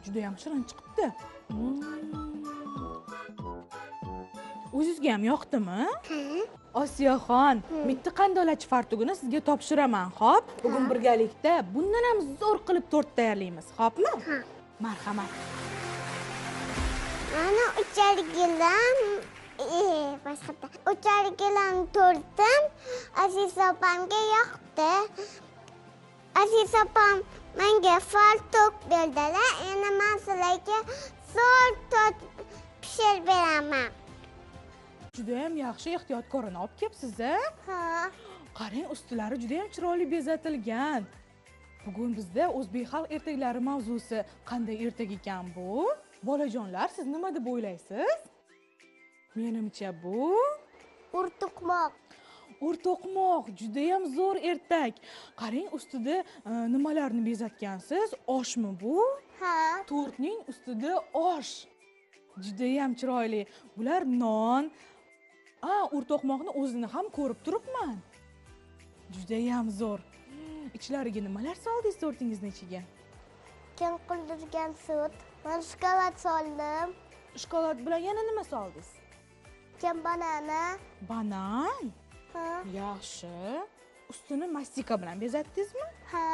Juda ham shirin chiqibdi. O'zingizga ham yoqdimi? Osiyoxon, bitta qandolatchi fartugini sizga topshiraman, xo'p? Bugun birgalikda bundan ham zo'r qilib tort tayyorlaymiz, xo'pmi? Marhamat. Ana uchargilam, boshqa. Uchargilam tortim Aziz opamga yoqdi. Aziz opam menga fartuq berdilar. Endi men sizlarga zo'r tort pishirib beraman. Juda ham yaxshi ehtiyotkorona olib kelibsiz-a? Ha. Qarang, ustilari juda ham chiroyli bezatilgan. Bugun bizda o'zbek xalq ertaklari mavzusi. Qanday ertak ekan bu? Bolajonlar, siz nima deb o'ylaysiz? Menimcha bu Urtoqmoq. o'rtoqmoq, juda ham zo'r ertak. Qarang, ustida nimalarni bezatgansiz? Oshmi bu? Ha. Tortning ustida osh. Juda ham chiroyli. Bular non. O'rtoqmoqni o'zini ham ko'rib turibman. Juda ham zo'r. Ichlariga nimalar soldingiz tortingizni ichiga? Kim qildirgan sut. Men shokolad soldim. Shokolad bilan yana nima soldingiz? Kim banana. Banan. Ha. Yaxshi. Ustini mastika bilan bezatdingizmi? Ha.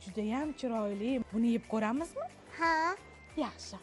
Juda ham chiroyli. Buni yeb ko'ramizmi? Ha. Yaxshi.